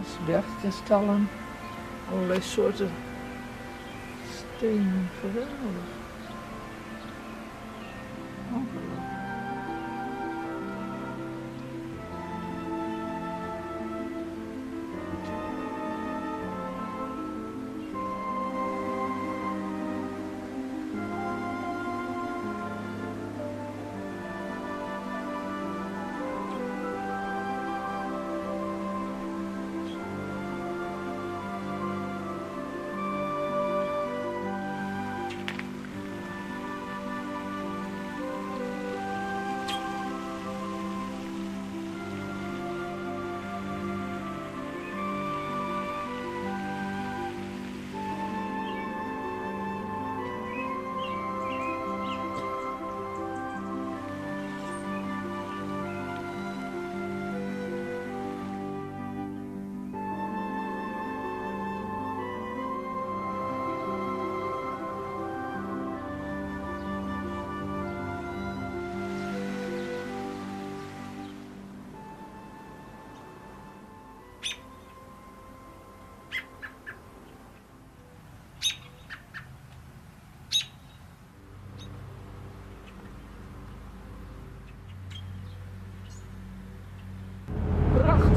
Zwerfkristallen, allerlei soorten stenen, geweldig. Ongelooflijk.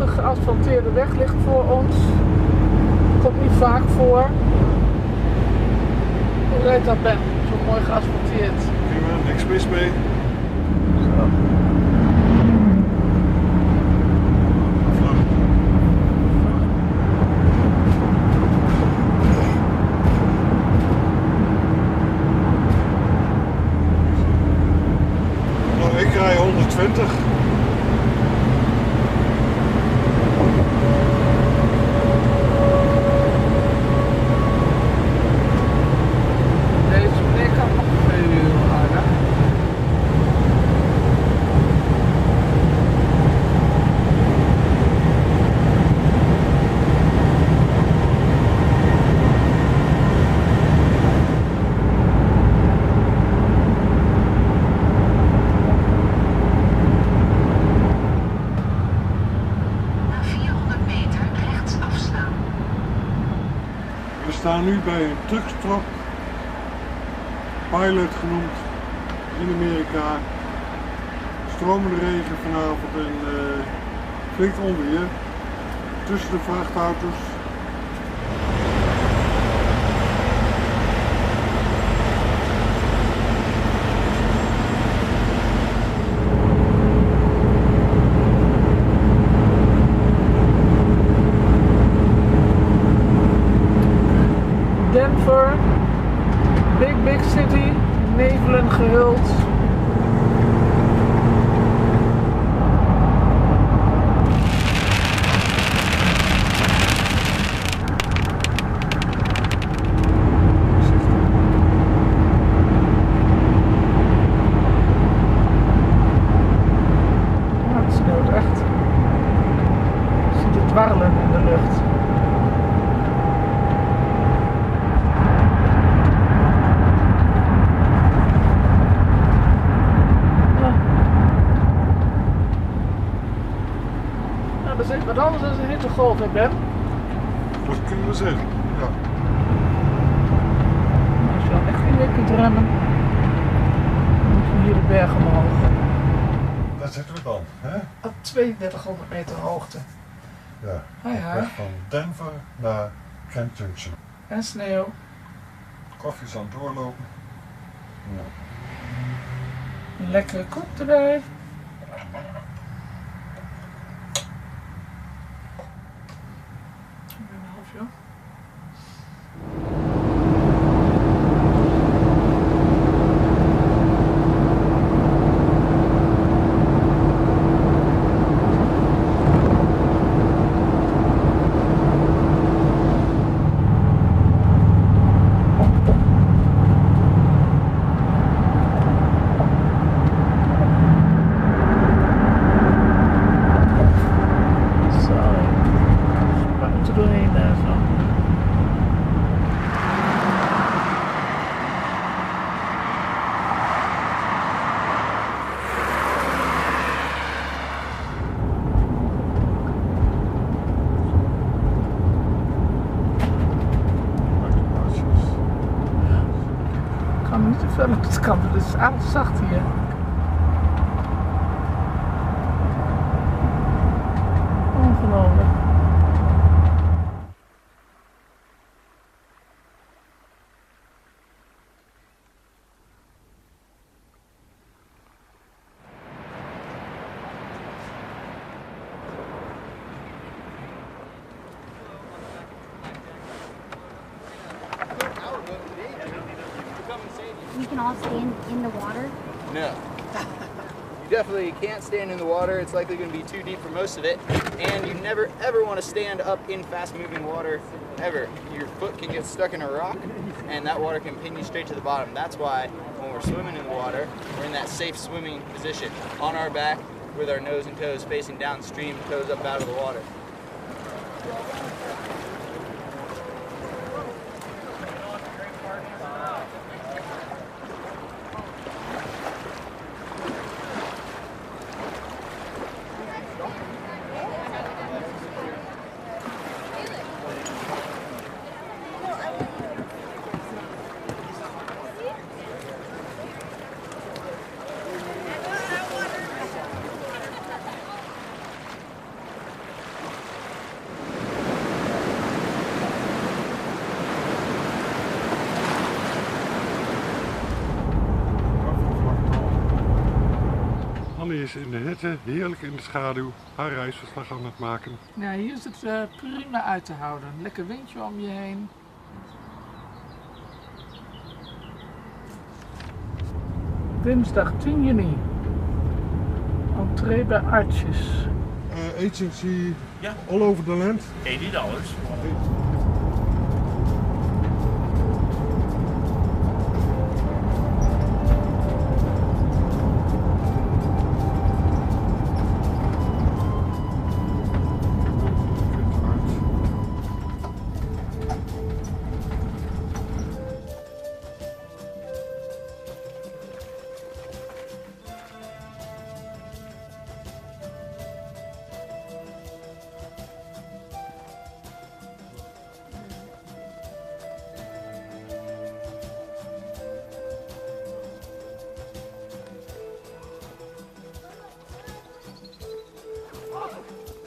Geasfalteerde weg ligt voor ons. Komt niet vaak voor. Hoe rijdt dat, Ben? Zo mooi geasfalteerd. Prima, niks mis mee. Zo. Nou, ik rij 120. We staan nu bij een truckstop, pilot genoemd, in Amerika. Stromende regen vanavond en flink onweer tussen de vrachtauto's. Big city, nevelen gehuld. Ja, het sneeuwt echt. Je ziet het dwarrelen in de lucht. Dat is echt wat anders dan een hittegolf, hè Ben? Dat kunnen we zeggen, ja. Als je dan echt geen weer kunt remmen, dan moet je hier de berg omhoog. Daar zitten we dan, hè? Op 3200 meter hoogte. Ja, Hi, hi. weg van Denver naar Grand Junction. En sneeuw. Koffie is aan het doorlopen. Ja. Een lekkere kop erbij. wel op de kant. Het is aardig zacht hier. Ongelooflijk. We can all stand in the water? No. You definitely can't stand in the water. It's likely going to be too deep for most of it. And you never ever want to stand up in fast moving water, ever. Your foot can get stuck in a rock and that water can pin you straight to the bottom. That's why when we're swimming in the water, we're in that safe swimming position. On our back with our nose and toes facing downstream, toes up out of the water. Annie is in de hitte, heerlijk in de schaduw, haar reisverslag aan het maken. Ja, hier is het prima uit te houden. Lekker windje om je heen. Dinsdag 10 juni. Entree bij Artjes. Agency all over the land. $80.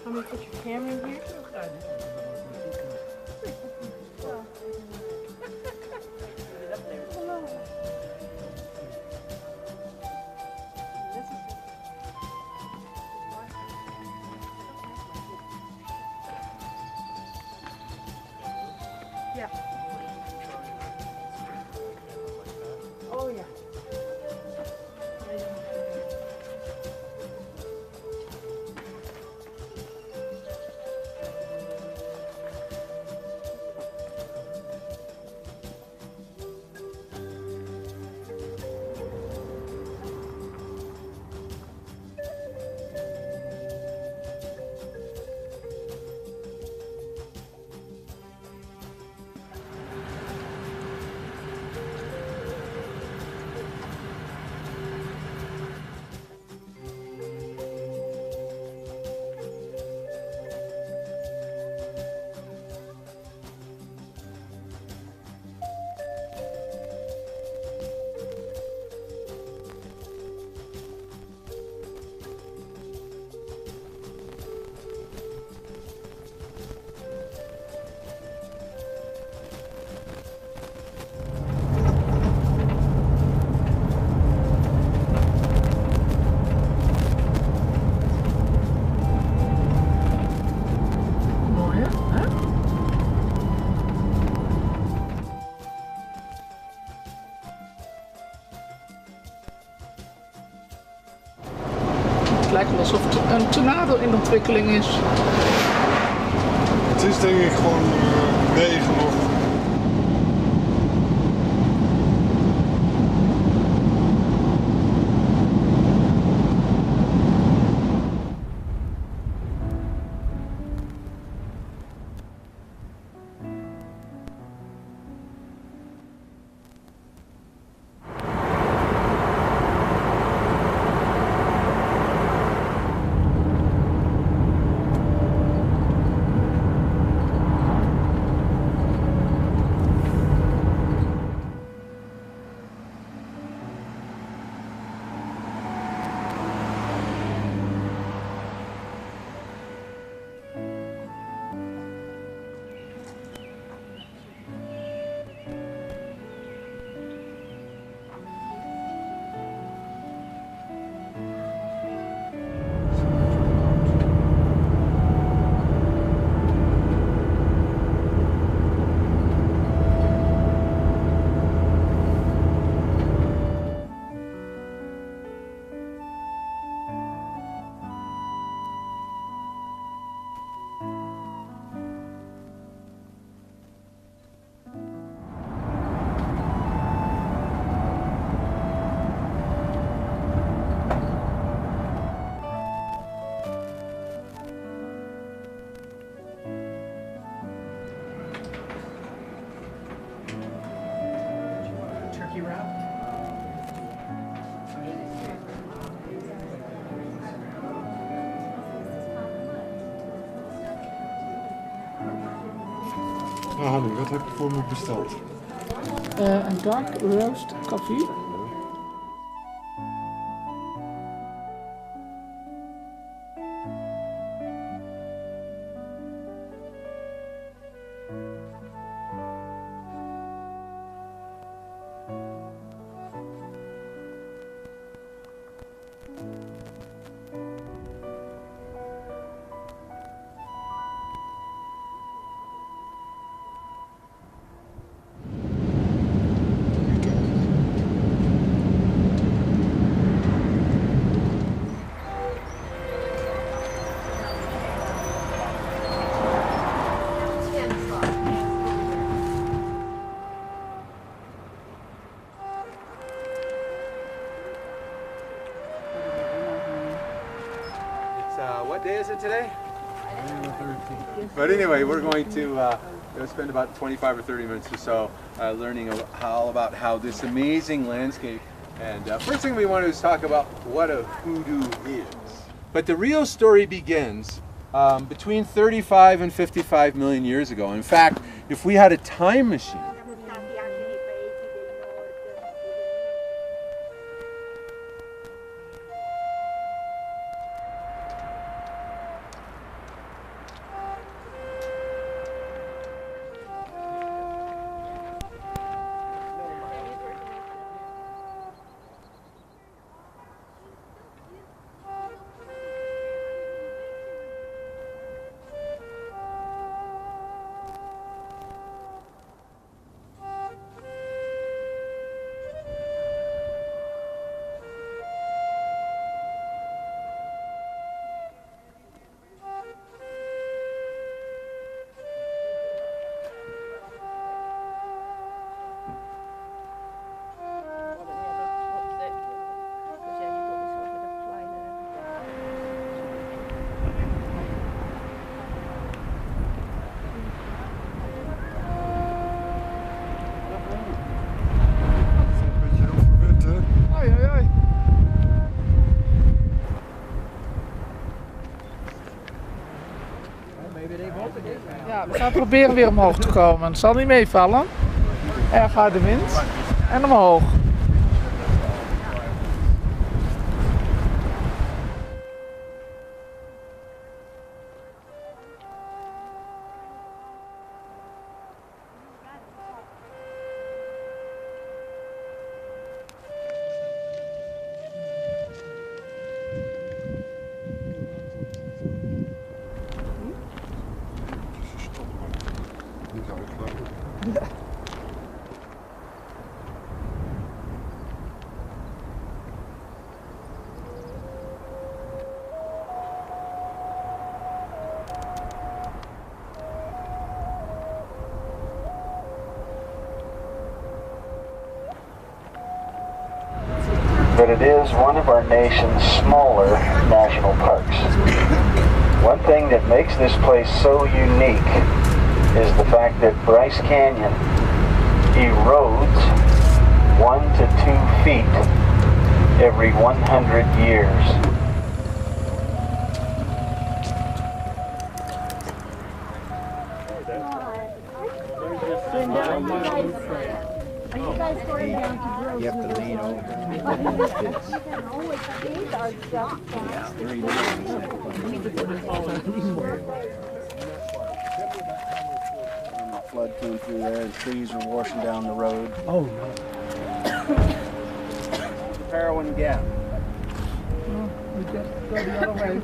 Gaan we put your camera in here? Ja. Oh ja. Het lijkt wel alsof het een tornado in ontwikkeling is. Het is denk ik gewoon regen of... Nou Hanny, wat heb je voor me besteld? Een dark roast koffie. What day is it today? But anyway, we're going to spend about 25 or 30 minutes or so learning all about how this amazing landscape. And first thing we want to do is talk about what a hoodoo is. But the real story begins between 35 and 55 million years ago. In fact, if we had a time machine, Ja, we gaan proberen weer omhoog te komen. Het zal niet meevallen. Erg harde wind. En omhoog. But it is one of our nation's smaller national parks. One thing that makes this place so unique is the fact that Bryce Canyon erodes 1 to 2 feet every 100 years. Are you guys going down to Grotto? You have to lean over. Flood came through there, the trees were washing down the road. Oh no. Heroin Gap. Oh, we just go the other way.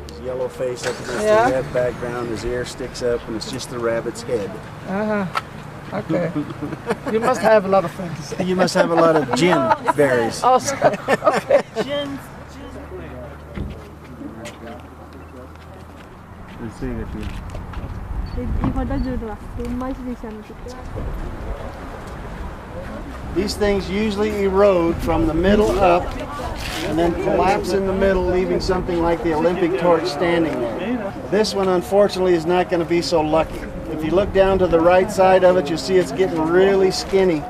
His yellow face up against Yeah. the red background, his ear sticks up, and it's just the rabbit's head. Okay. You must have a lot of things. You must have a lot of gin berries. Oh, okay. These things usually erode from the middle up and then collapse in the middle, leaving something like the Olympic torch standing there. This one, unfortunately, is not going to be so lucky. If you look down to the right side of it, you'll see it's getting really skinny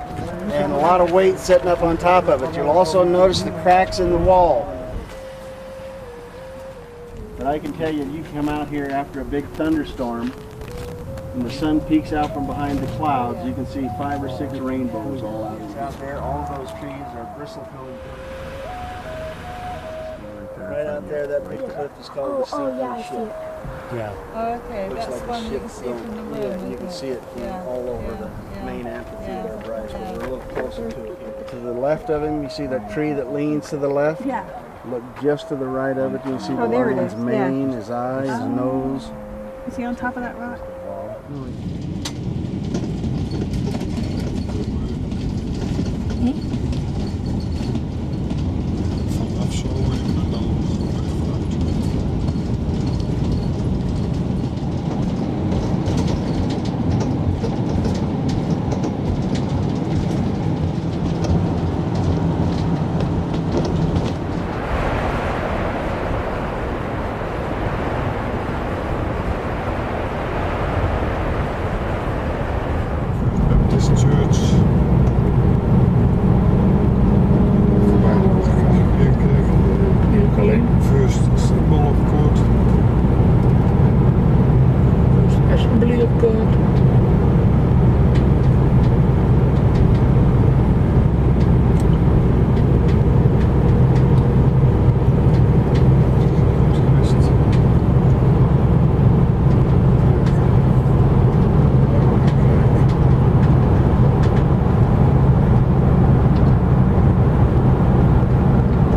and a lot of weight sitting up on top of it. You'll also notice the cracks in the wall. But I can tell you, you come out here after a big thunderstorm and the sun peeks out from behind the clouds, you can see 5 or 6 rainbows all out there. All of those trees are bristle-colored. Right out there, that big cliff is called the Seafood Ship. Yeah. Oh, okay, Looks that's like one a you ship can see going. from the moon. Yeah, you can isn't see it from Yeah, all over yeah, the yeah, main amphitheater of Bryce. yeah, We're a little closer to it here. To the left of him, you see that tree that leans to the left? Yeah. Look just to the right of it, you can see the Oh, there it lion's is, yeah. mane, his eyes, his nose. Is he on top of that rock? Vanaf zo en dan Baptist Church. Voorbij de Kerk. Hier ook alleen. First symbol of God. Assembly of God. West.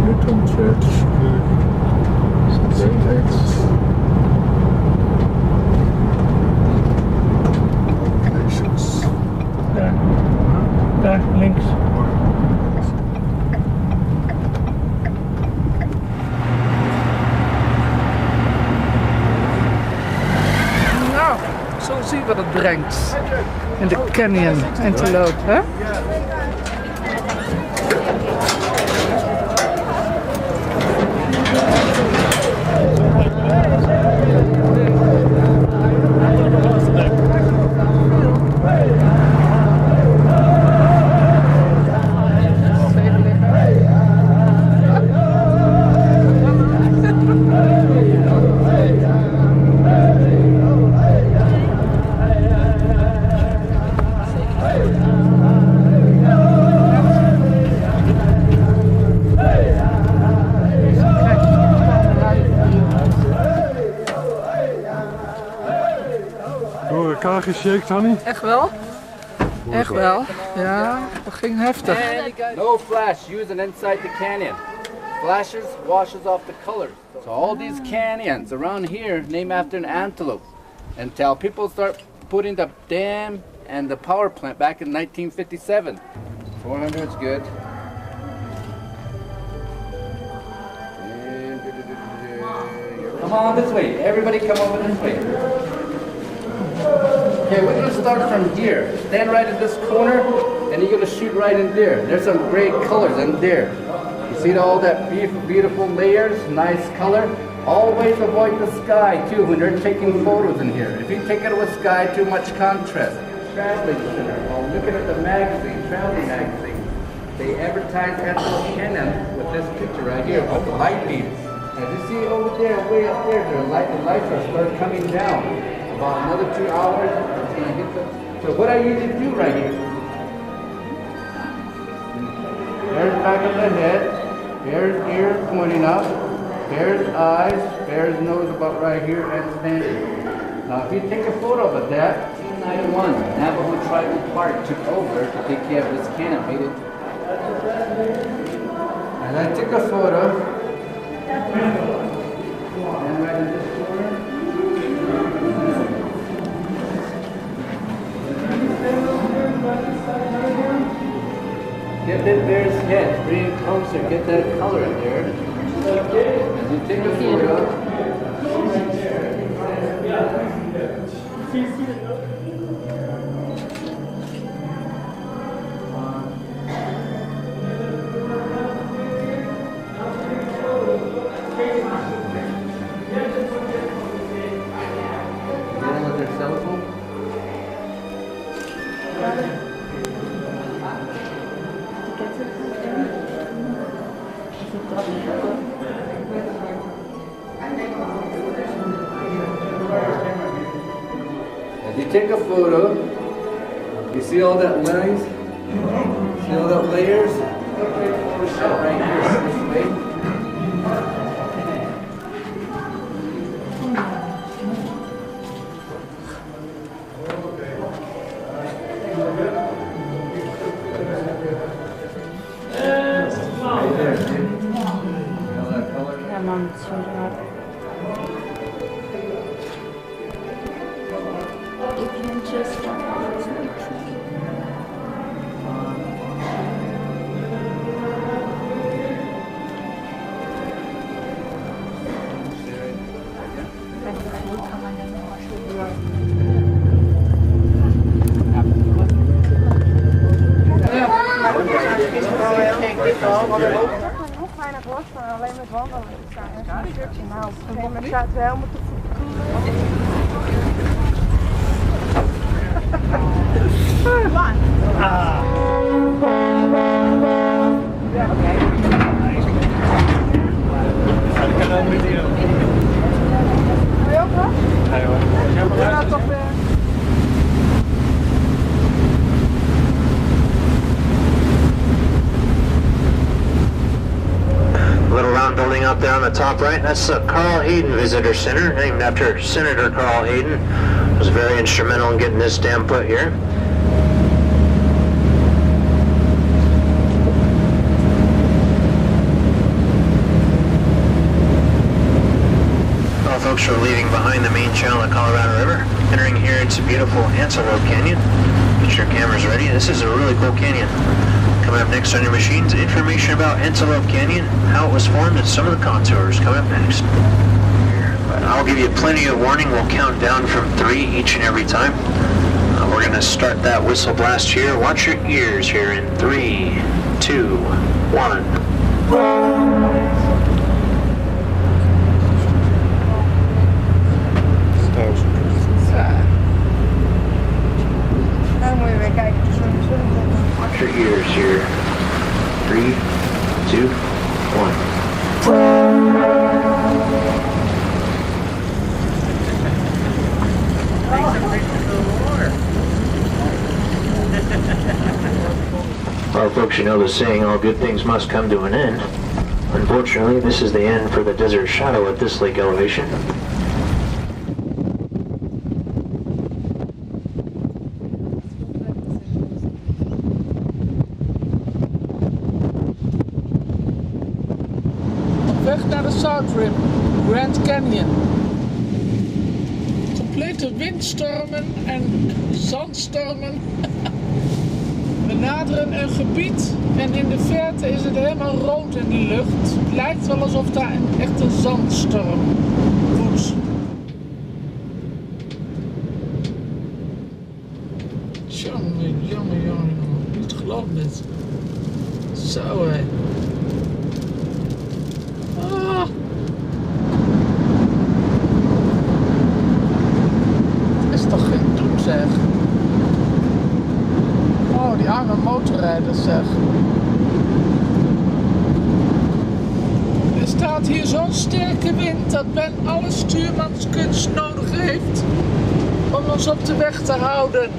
Lutheran Church. St. David's. Nations. Daar. Daar, links. Nou, zo zien we wat het brengt. In de canyon en te lopen, hè? Door elkaar geshaked, Hanny? Echt wel? Echt wel. Ja, dat ging heftig. No flash used inside the canyon. Flashes washes off the colors. So all these canyons around here named after an antelope. Until people start putting the dam and the power plant back in 1957. 400 is good. Come on this way. Everybody come over this way. Okay, we're gonna start from here. Stand right in this corner, and you're gonna shoot right in there. There's some great colors in there. You see all that beautiful layers, nice color. Always avoid the sky too when they're taking photos in here. If you take it with sky, too much contrast. Traveling Center, while looking at the magazine, traveling magazine, they advertise Antelope Canyon with this picture right here with the light beams. As you see over there, way up there, the lights are start coming down. About another 2 hours, it's gonna hit the. So what I usually do right here. There's back of the head. There's ears pointing up. There's eyes. There's nose about right here and standing. Now, if you take a photo of that, 1991, Navajo Tribal Park took over to take care of this canopy. And I took a photo. And right in this corner. Get that bear's head, bring it closer, get that color in there. As you take a photo. take a photo, you see all that lines? See all that layers? Right here, this way. Weinig was, maar alleen met wandelen staan. En een shirtje. Nou, op een gegeven moment zaten we helemaal te Wil je ook wat? Nee hoor. Ja, toch weer. Little round building up there on the top right, that's the Carl Hayden Visitor Center, named after Senator Carl Hayden. Was very instrumental in getting this dam put here. Well, folks, we're leaving behind the main channel of the Colorado River, entering here into beautiful Antelope Canyon. Get your cameras ready. This is a really cool canyon. Coming up next on your machines, information about Antelope Canyon, how it was formed, and some of the contours coming up next. I'll give you plenty of warning. We'll count down from 3 each and every time. We're going to start that whistle blast here. Watch your ears here in 3, 2, 1. Dan moet je weer kijken. Watch your ears here. 3, 2, 1. Well, folks, you know the saying, all good things must come to an end. Unfortunately, this is the end for the desert shadow at this lake elevation. Weg naar de South Rim, Grand Canyon. Complete windstormen en zandstormen. We naderen een gebied en in de verte is het helemaal rood in de lucht. Het lijkt wel alsof daar een echte zandstorm woedt. Jongen. Niet geloven dit. Zo hé. Ah. Is toch geen doen zeg. Oh, die arme motorrijders zeg. Er staat hier zo'n sterke wind dat men alle stuurmanskunst nodig heeft om ons op de weg te houden.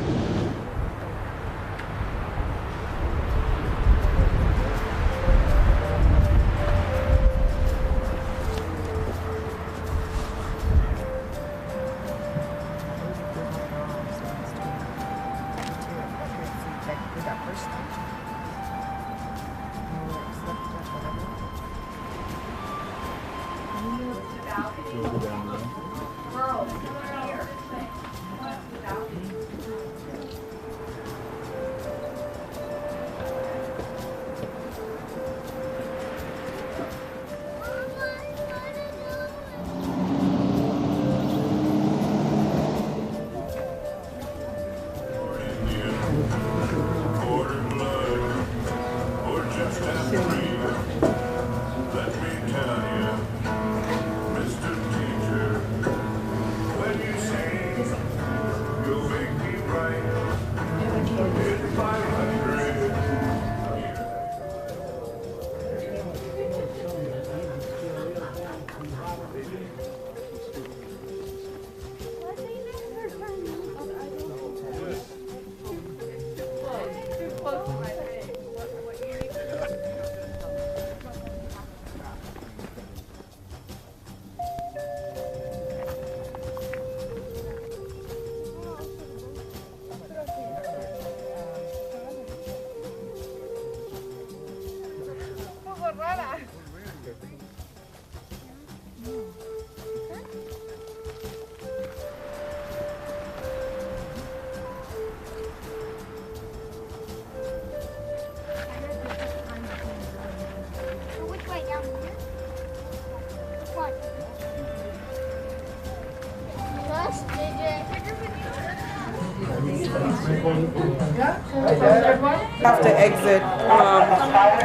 Have to exit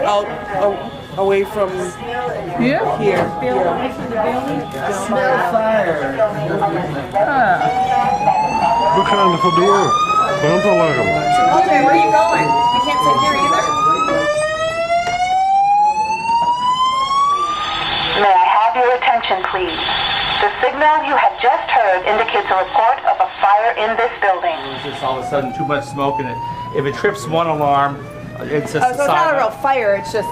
out away from Hier? here. Smell fire. We gaan er vandoor. Brandalarm. Okay, where are you going? I can't sit here either. May I have your attention, please? The signal you have just heard indicates a report of a fire in this building. It's just all of a sudden too much smoke in it. If it trips one alarm, it's just So it's not a real fire, it's just...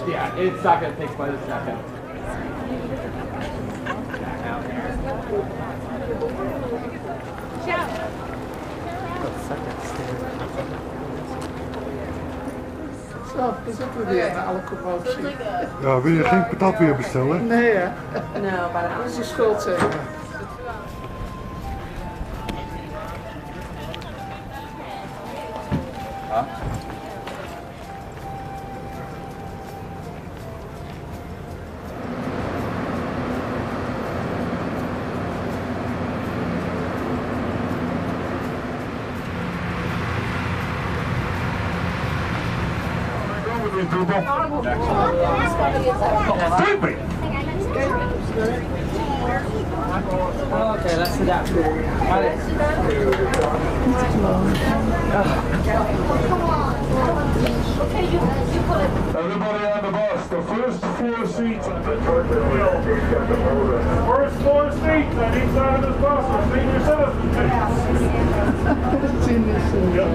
yeah, it's not going to take but a second. Zo, daar zitten we weer naar alle commotie. Ja, wil je geen patat weer bestellen? Nee hè, No, but dat is je schuld zeker. Okay, let's sit down. Everybody on the bus, the first 4 seats on the first 4 seats on each side of this bus are senior citizens.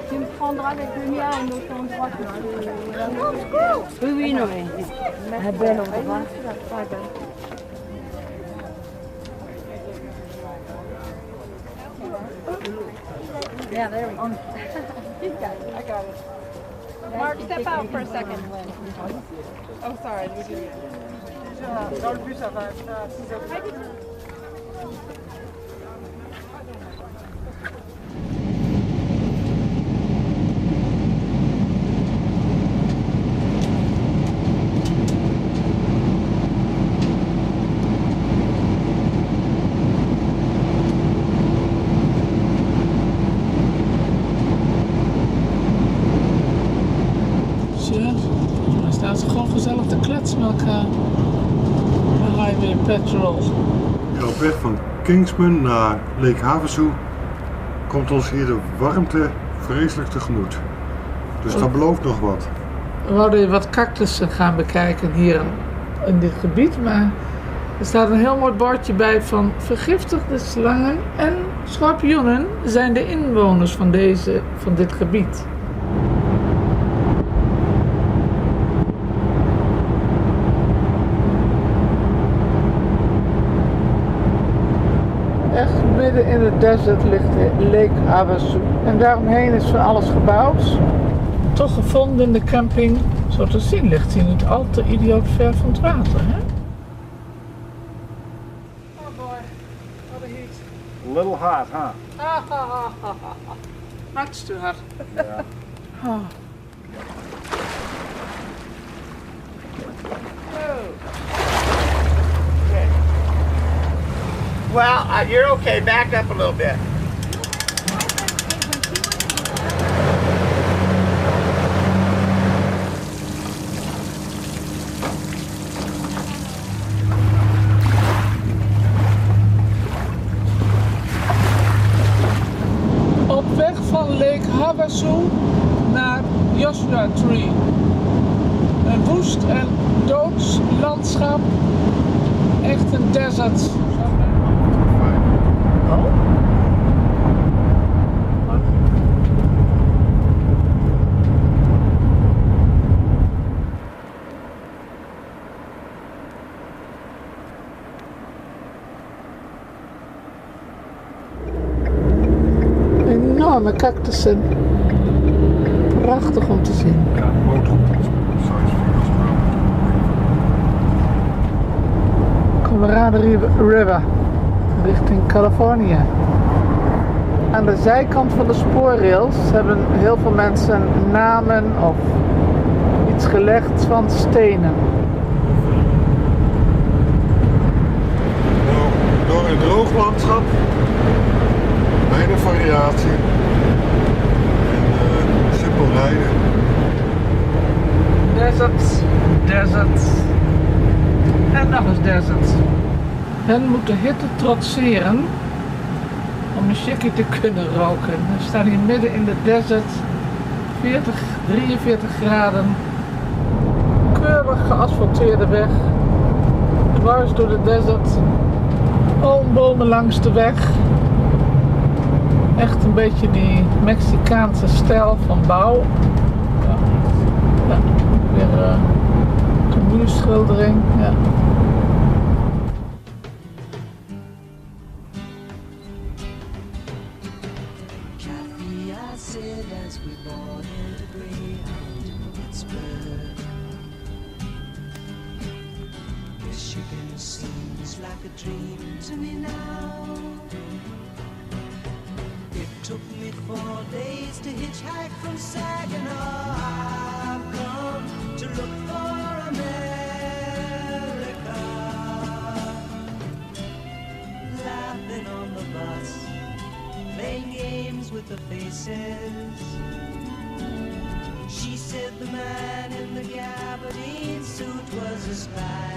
Tu me prendras avec le mien en autre endroit que Oui, oui, non, mais... un bel endroit. Yeah, there we go. He's got it. I got it. Mark, step out for a second. Oh, sorry. Dans le bus, ça va être à 6h. Dan staan ze gewoon gezellig te kletsen met elkaar. De highway patrol. Ja, op weg van Kingsman naar Lake Havasu komt ons hier de warmte vreselijk tegemoet. Dus dat belooft nog wat. We wouden wat cactussen gaan bekijken hier in dit gebied, maar er staat een heel mooi bordje bij van vergiftigde slangen en schorpioenen zijn de inwoners van dit gebied. Echt midden in het desert ligt de Lake Havasu. En daaromheen is van alles gebouwd. Toch gevonden in de camping. Zo te zien ligt hij niet al te idioot ver van het water, hè? Oh boy, what a heat. A little hot, huh? Much too hot. Yeah. Oh. Well, you're okay. Back up a little bit. Op weg van Lake Havasu naar Joshua Tree. Een woest en doods landschap. Echt een desert. Enorme cactussen. Prachtig om te zien. Ja, motor. Colorado River richting Californië. Aan de zijkant van de spoorrails hebben heel veel mensen namen of iets gelegd van stenen. Door een droog landschap, weinig variatie en simpel rijden. Desert, desert en nog eens desert. Men moet de hitte trotseren om een chickie te kunnen roken. We staan hier midden in de desert, 43 graden, keurig geasfalteerde weg, dwars door de desert, palmbomen langs de weg. Echt een beetje die Mexicaanse stijl van bouw. Ja, weer een muurschildering. Ja. She said the man in the gabardine suit was a spy.